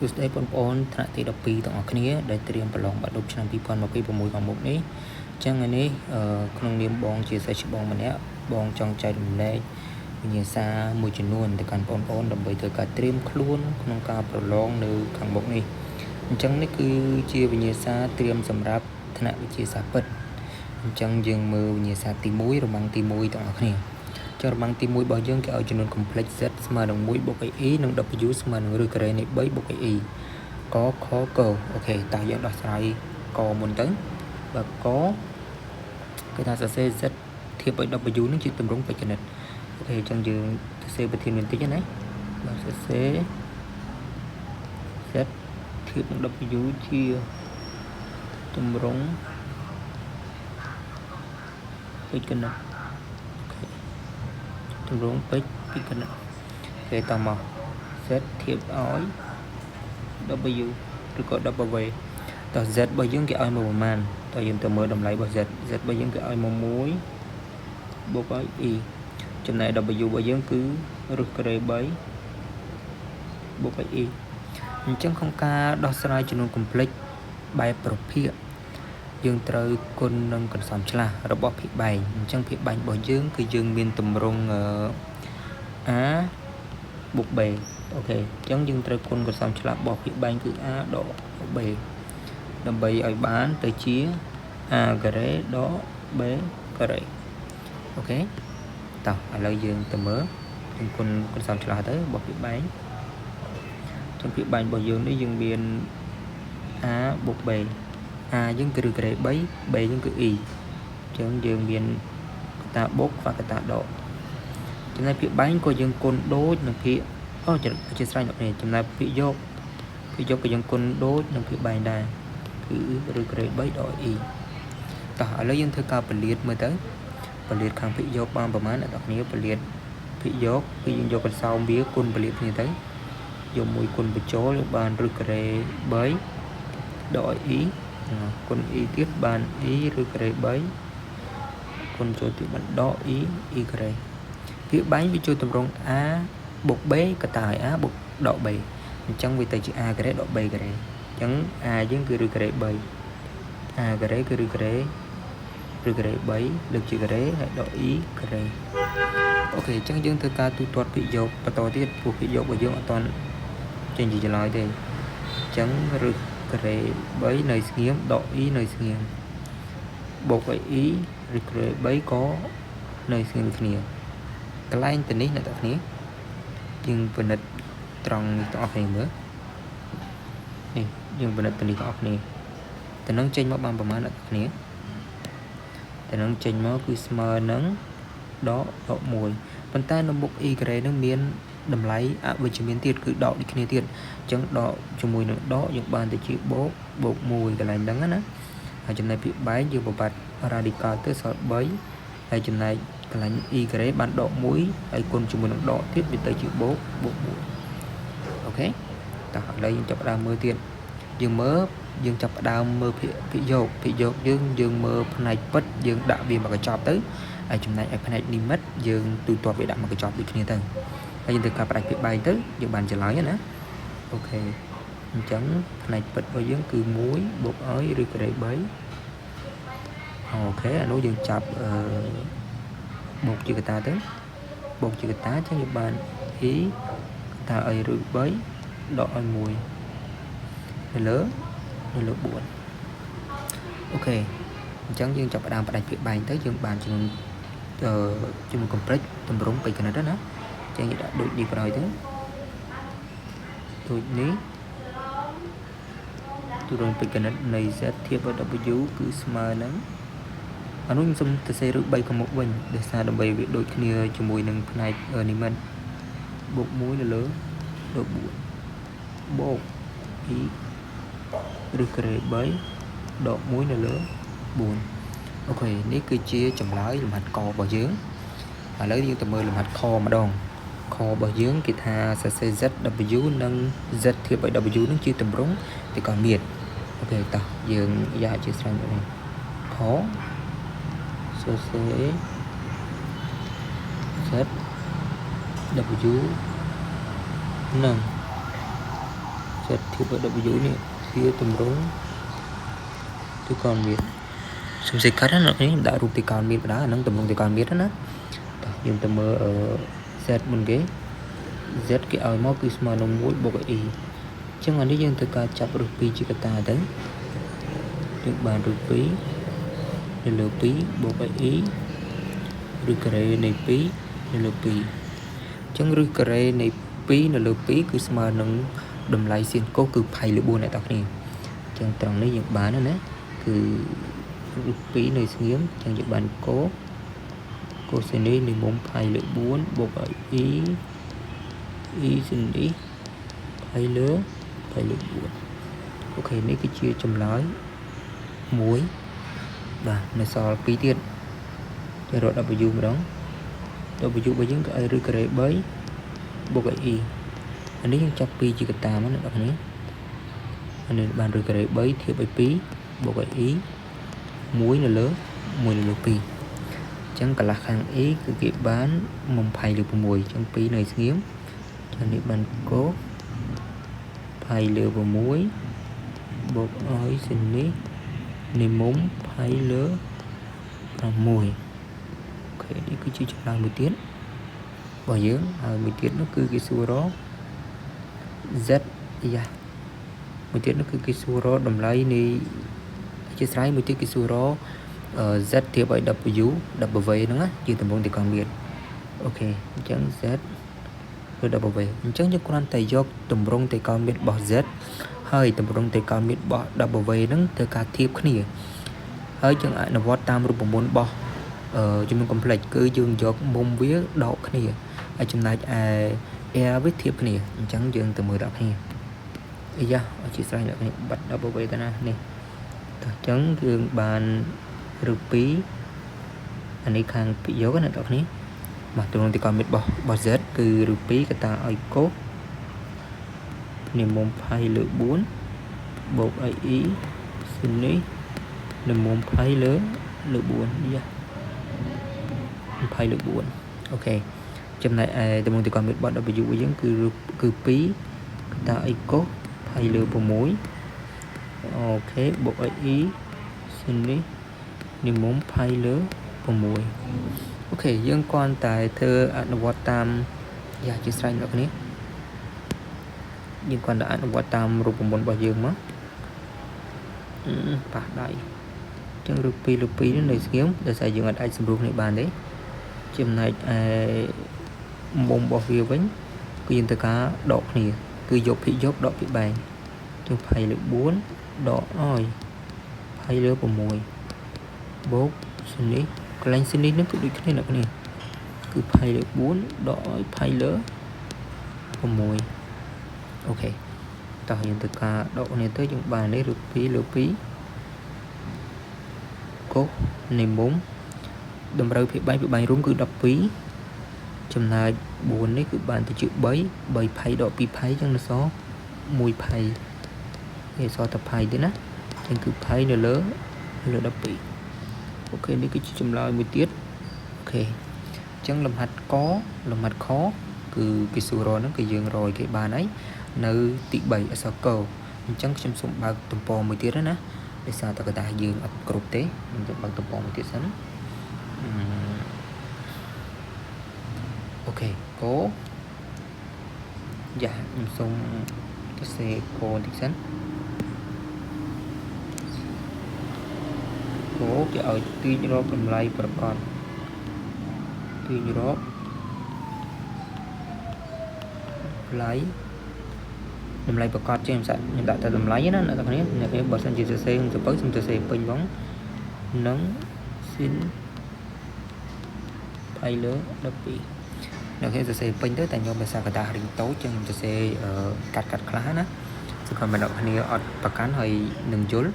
សួស្តីបងប្អូនថ្នាក់ទី12ទាំងអស់គ្នាដែលត្រៀមប្រឡងបាក់ឌុបឆ្នាំ2026ខាងមុខនេះអញ្ចឹងថ្ងៃនេះក្នុងនាមបងជាសិស្សច្បងម្នាក់បងចង់ចែករំលែកវិញ្ញាសាមួយចំនួនទៅកាន់បងប្អូនដើម្បីធ្វើការត្រៀមខ្លួនក្នុងការប្រឡងនៅខាងមុខនេះអញ្ចឹងនេះគឺជាវិញ្ញាសាត្រៀមសម្រាប់ថ្នាក់វិទ្យាសាស្ត្រពិតអញ្ចឹងយើងមើលវិញ្ញាសាទី1របាំងទី1ទាំងអស់គ្នាចរបាំងទី1របស់យើងគេឲ្យចំនួន complex z ស្មើនឹង1បូក e និង w ស្មើនឹងឬការ៉េនៃ3បូក e កខកអូខេតើយើងដោះស្រាយកមុនទៅបើកគេថាសរសេរ z ធៀបឲ្យ w នឹងជាទម្រង់បច្ចេកនិកអូខេអញ្ចឹងយើងសរសេរប្រធានបន្តិចណាបើសរសេរ z ធៀបនឹង w ជាទម្រង់បច្ចេកនិកទម្រង់បច្ចេកនិកគេតមក z ធៀបឲ្យ w ឬក៏ w តើ z របស់យើងគេឲ្យមកប្រមាណតើយើងទៅមើលតម្លៃរបស់ z របស់យើងគេឲ្យមក1បូកឲ្យ e ចំណែក w របស់យើងគឺឬការ៉េ3បូកឲ្យ e អញ្ចឹងក្នុងការដោះស្រាយចំនួន complex បែបប្រភេទយើងត្រូវគុណនឹងកន្សំឆ្លាស់របស់ភាគបែងអញ្ចឹងភាគបែងរបស់យើងគឺយើងមានទម្រង់ a បូក b អូខេអញ្ចឹងយើងត្រូវគុណកន្សំឆ្លាស់របស់ភាគបែងគឺ a ដក b ដើម្បីឲ្យបានទៅជា a ការ៉េដក b ការ៉េអូខេតោះឥឡូវយើងទៅមើលយើងគុណកន្សំឆ្លាស់ទៅរបស់ភាគបែងចឹងភាគបែងរបស់យើងនេះយើងមាន a បូក b a យើងគឺការ៉េ3 b យើងគឺ e អញ្ចឹងយើងមានកតាបូកvàកតាដកចំណែកភាគបែងក៏យើងគុណដូចនឹងភាគជាស្រេចអ្នកនេះចំណែកភាគយកក៏យើងគុណដូចនឹងភាគបែងដែរគឺឬការ៉េ3ដក e តោះឥឡូវយើងធ្វើការពលាតមើលទៅពលាតខាងភាគយកបានប្រមាណអ្នកនរគ្នាពលាតភាគយកគឺយើងយកកន្សោមវាគុណពលាតគ្នាទៅយកមួយគុណបញ្ចូលយើងបានឬការ៉េ3ដក e គុណ e ទៀតបាន e ឬការ៉េ3គុណចូលទៀតបានដក e ការ៉េភាគបែងវាចូលទម្រង់ a បូក b កតាឲ្យ a បូកដក b អញ្ចឹងវាទៅជា a ការ៉េដក b ការ៉េអញ្ចឹង a យើងគឺឬការ៉េ3 a ការ៉េគឺឬការ៉េ3លើកជាការ៉េហើយដក e ការ៉េអូខេអញ្ចឹងយើងធ្វើការទូទាត់ភាគយកបន្តទៀតព្រោះភាគយករបស់យើងអត់ទាន់ចេញជាចម្លើយទេអញ្ចឹងឬការ៉េ3នៅស្ងៀមដក e នៅស្ងៀមបូកឲ្យ e ឬការ៉េ3ក៏នៅស្ងៀមគ្នាកន្លែងទៅនេះអ្នកទាំងគ្នាយើងពិនិត្យត្រង់នេះទាំងអស់គ្នាមើលនេះយើងពិនិត្យទៅនេះទាំងអស់គ្នាទៅនឹងចេញមកបានប្រមាណអ្នកទាំងគ្នាទៅនឹងចេញមកគឺស្មើនឹងដក1ប៉ុន្តែនៅមុខ e ការ៉េនឹងមានតម្លៃអវិជ្ជមានទៀតគឺដកដូចគ្នាទៀតអញ្ចឹងដកជាមួយនឹងដកយើងបានទៅជាបូក1កន្លែងហ្នឹងណាហើយចំណែកភាគបែងយើងបំបត្តិ radical ទៅសល់3ហើយចំណែកកន្លែង e ការ៉េបានដក1ហើយគុណជាមួយនឹងដកទៀតវាទៅជាបូក1អូខេតោះឥឡូវយើងចាប់ផ្ដើមមើលទៀតយើងចាប់ផ្ដើមមើលភាគយកយើងមើលផ្នែកពិតយើងដាក់វាមកកញ្ចប់ទៅហើយចំណែកឯផ្នែកនិមិត្តយើងទូទាត់វាដាក់មកកញ្ចប់ដូចគ្នាទៅហើយយើងធ្វើការផ្ដាច់ភាគបែងទៅយើងបានចម្លើយណាអូខេអញ្ចឹងផ្នែកពិតរបស់យើងគឺ1បូកឲ្យឬការ៉េ3អូខេអានោះយើងចាប់បូកជាកតាទៅបូកជាកតាចឹងយើងបាន e កតាឲ្យឬ3ដកឲ្យ1នៅលើ4អូខេអញ្ចឹងយើងចាប់ផ្ដើមផ្ដាច់ភាគបែងទៅយើងបានចំនួនcomplex ទម្រង់បច្ចេកនិកណាចឹងយើងដាក់ដូចនេះក្រោយទៅដូចនេះទម្រង់បច្ចេកនិកនៃ z ធៀបvới w គឺស្មើនឹងអានោះខ្ញុំសុំទៅសេឬ3ខាងមុខវិញដោយសារដើម្បីវាដូចគ្នាជាមួយនឹងផ្នែកនិមិត្តបូក1នៅលើដក4បូក e ឬការ៉េ3ដក1នៅលើ4អូខេនេះគឺជាចម្លើយលំហាត់ករបស់យើងឥឡូវយើងទៅមើលលំហាត់ខម្ដងខរបស់យើងគេថាសរសេរ z w និង z ធៀបឲ្យ w នឹងជាទម្រង់ទីកោណមាត្រអូខេតោះយើងយ៉ាជាស្រេចនេះខសរសេរ z w និង z Z ធៀបvới W នេះជាតម្រងទីកោណមានសំសេកាត់ណានេះដាក់រូបទីកោណមានបណ្ដាអានឹងតម្រងទីកោណមានណាតោះយើងទៅមើលZ មុនគេ Z គេឲ្យមកគឺស្មើនឹង1 បូក i អញ្ចឹងអានេះយើងត្រូវការចាប់រឹស2ជាកតាទៅយើងបានរឹស2នៅលើ2បូក i ឬការ៉េនៃ2នៅលើ2អញ្ចឹងរឹសការ៉េនៃ2នៅលើ2គឺស្មើនឹងតម្លៃសៀនកូសគឺផៃលើ4អ្នកទាំងគ្នាអញ្ចឹងត្រង់នេះយើងបានណាគឺរឹស2នៅស្ងៀមអញ្ចឹងយើងបានកូសនេះនៃមុំផៃលើ4បូក i សិននេះផៃលើ4អូខេនេះគឺជាចម្លើយ1បាទនៅសល់2ទៀតទៅរក W ម្ដង W របស់យើងគឺឲ្យរឹសការ៉េ3បូក i អានេះយើងចាប់2ជាកតាមកអ្នកនរគ្នាអានេះបានរឹសការ៉េ3ធៀបឲ្យ2បូក i 1នៅលើ2អញ្ចឹងកន្លះខាង a គឺគេបានមុំផៃលើ6អញ្ចឹង2នៅស្ងៀមអញ្ចឹងនេះបានកូសផៃលើ6បូកឲ្យសិននេះនៃមុំផៃលើ6អូខេនេះគឺជាចម្លើយមួយទៀតរបស់យើងហើយមួយទៀតនោះគឺគេសួររក Z យ៉ាមួយទៀតនោះគឺគេសួររកតម្លៃនៃជាស្រ័យមួយទៀតគេសួររកZ ធៀបឲ្យ W ហ្នឹងណាជាតម្រងទីកោណមានអូខេអញ្ចឹង Z ឬ W អញ្ចឹងយើងគ្រាន់តែយកតម្រងទីកោណមានរបស់ Z ហើយតម្រងទីកោណមានរបស់ W ហ្នឹងធ្វើការធៀបគ្នាហើយយើងអនុវត្តតាមរូបមន្តរបស់ជំនុំ complex គឺយើងយកមុំវាដកគ្នាហើយចំណែកឯ air វាធៀបគ្នាអញ្ចឹងយើងទៅមើលដល់គ្នាអាយ៉ាអធិស្ឋានដល់គ្នាបាត់ W ទៅណានេះអញ្ចឹងយើងបានរឹស2អានេះខាងពីយកណាដល់គ្នាបាទតម្រងទីកោណមានរបស់ Z គឺរឹស2កតាឲ្យកូសនៃមុំផៃលើ4បូក i សិននេះនៃមុំផៃលើ4យ៉ាផៃលើ4អូខេចំណែកឯតម្រងទីកោណមានរបស់ W របស់យើងគឺ2កតាឲ្យកូសផៃលើ6អូខេបូក i សិននេះនៃមុំផៃលើ6អូខេយើងគ្រាន់តែធ្វើអនុវត្តតាមយ៉ាជាស្រេចអ្នកគ្នាយើងគ្រាន់តែអនុវត្តតាមរូបមន្តរបស់យើងមកប៉ះដៃអញ្ចឹងរូប2លើ2នេះនៅស្ងៀមដោយសារយើងអាចសម្រួលគ្នាបានទេចំណែកឯមុំរបស់វាវិញគឺយើងត្រូវការដកគ្នាគឺយកភាគយកដកភាគបែងចឹងផៃលើ4ដកឲ្យផៃលើ6បូកសិននេះកន្លែងសិននេះនឹងគឺដូចគ្នាអ្នកគ្នាគឺផៃលើ4ដកឲ្យផៃលើ6អូខេតោះយើងទៅការដកនេះទៅយើងបាននេះឬ2លើ2កូសនៃមុំតម្រូវភាគបែងរួមគឺ12ចំណែក4នេះគឺបានទៅជា3ផៃដក2ផៃចឹងនៅសល់1ផៃគេសល់តែផៃទេណាចឹងគឺផៃនៅលើ12អូខេនេះគឺជាចម្លើយមួយទៀតអូខេអញ្ចឹងលំហាត់កលំហាត់ខគឺគេសួររកហ្នឹងគឺយើងរយគេបានហើយនៅទី3អក្សរកអញ្ចឹងខ្ញុំសូមបើកទំព័រមួយទៀតណាដោយសារតែកតាយើងអត់គ្រប់ទេខ្ញុំទៅបើកទំព័រមួយទៀតសិនអូខេកយ៉ាខ្ញុំសូមទៅសេកបន្តិចសិនគេឲ្យទាញរកតម្លៃប្រកបទាញរកតម្លៃប្រកបជាខ្ញុំដាក់តែតម្លៃណាអ្នកទាំងនេះបើសិនជាសរសេរខ្ញុំទៅខ្ញុំសរសេរពេញហ្មងនឹងស៊ីនផៃលើ12អ្នកគេសរសេរពេញទៅតែខ្ញុំភាសាកតារៀងតូចចឹងខ្ញុំសរសេរកាត់ខ្លះណាសង្ឃឹមអ្នកគ្នាអត់ប្រកាន់ហើយនឹងយល់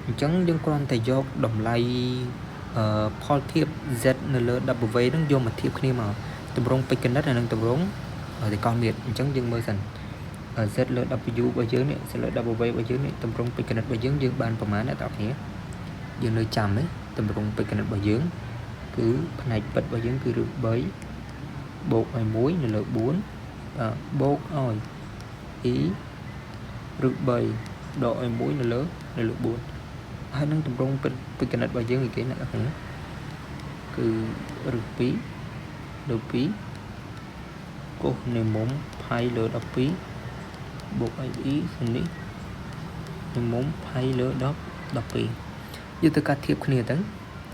អញ្ចឹងយើងគ្រាន់តែយកតម្លៃផលធៀប Z នៅលើ W ហ្នឹងយកមកធៀបគ្នាមកតម្រងពេជ្រកណិតនិងតម្រងទីកោណមានអញ្ចឹងយើងមើលសិន Z លើ W របស់យើងនេះ Z លើ W របស់យើងនេះតម្រងពេជ្រកណិតរបស់យើងបានប្រមាណអ្នកទាំងគ្នាយើងនៅចាំទេតម្រងពេជ្រកណិតរបស់យើងគឺផ្នែកពិតរបស់យើងគឺរឹស3បូកឲ្យ1នៅលើ4បូកឲ្យ i rực bầy độ ai mũi là lớn là lượng buồn hai năng tầm rong bên cái nạch bao nhiêu người kia nè hả cứ rực phí cô này muốn hay lỡ đập phí buộc ai ý xin đi này muốn hay lỡ đập phí như tôi cá thiệp kia tấn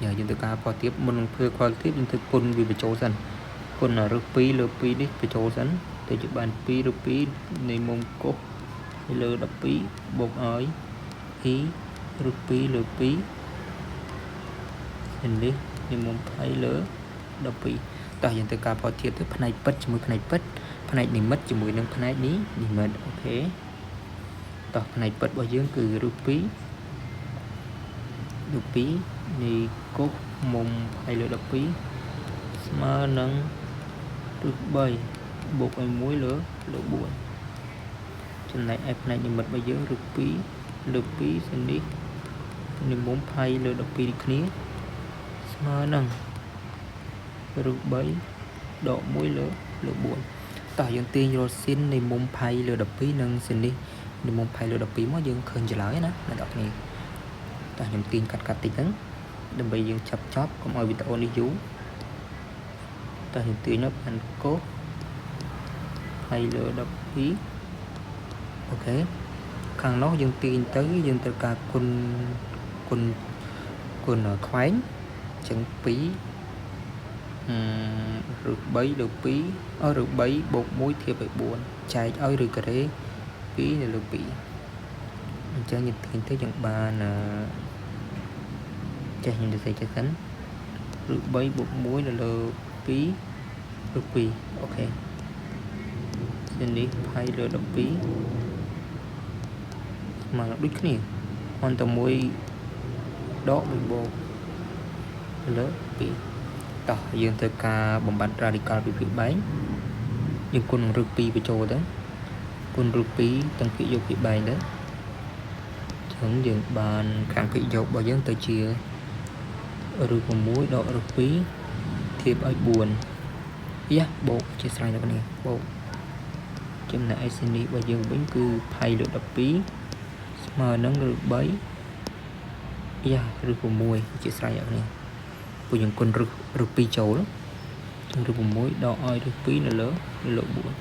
nhờ như tôi cá qua tiếp mình phơi qua tiếp như tôi quân vì bị chỗ dần quân là rực phí lỡ phí đi bị chỗ dần từ chụp bàn phí rực phí này muốn cô lỡ đập phí buộc ai ý rực phí xin đi này muốn hay lỡ đập phí tại hiện tại cả bao thiệt tới phần này bật cho mùi phần này này mất cho mùi nâng phần này ní thì mất ok tại phần này bật bao nhiêu cứ rupee này cốt mông hay là đập phí mà nâng được bay buộc anh muối lửa buồn trên này app này thì mất bao nhiêu rupee xin đi nên muốn hay là đập phí kia mà nâng rực bấy độ mũi lửa buồn tỏ dân tiên rồi xin này môn phay lừa đập phí nâng xin đi này môn phay lừa đập phí mới dương khơi trở lại đó là đọc này tỏ dân tiên cắt tí tấn đừng bị dương chập chóp không ai bị tạo đi vú tỏ dân tiên nó thành cốt phay lừa đập phí ok càng nó dân tiên tới dân tất cả quân ở khoáng chẳng phí rực bấy được phí ở rực bấy bột muối thiệp bị buồn chạy ở rực cái phí này được bị cho nhìn tiền tới dòng ba là chạy nhìn được gì cho cánh rực bấy bột muối là lừa phí được phí ok xin đi hay lừa đập phí mà nó đứt này hoàn toàn muối đó bị bột lớn phí tỏ dương tới ca bóng bắn radical bị bánh nhưng quân rupee bị trôi đó quân rupee tăng kỹ dục bị bánh đó chẳng dừng bàn kháng kỹ dục bao dân tới chia ở rùi của muối đỏ rupee thiệp ai buồn bộ chia sẻ này bộ trong này xin đi bao dân bánh cư thay được đập phí mà nâng được bấy rùi của muối chia sẻ này của những con rupee trâu đó trong rùi muối đỏ oi rupee là lớn lộ buồn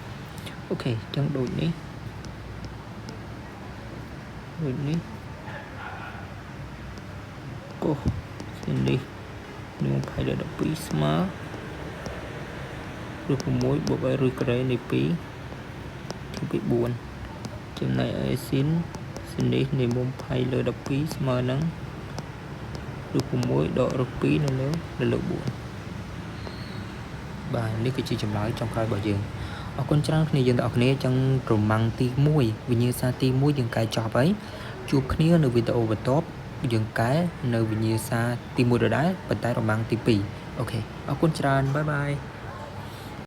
ok chẳng đổi ní cô xin đi nhưng phải là đập phí smart rùi muối bộ bài rùi cái này phí thì bị buồn trong này ai xin đi nên mong phải là đập phí smart nắng được muối độ rupee nó lớn là lượng buồn bài nếu cái chi chậm lại trong khai bảo dương ở con trăng này dân ở này trong rồng măng ti muối vì như sa ti muối dừng cái chọc ấy chụp kia nơi video và top dừng cái nơi vì như sa ti muối rồi đấy vận tải rồng măng ti pì ok ở con trăng bye bye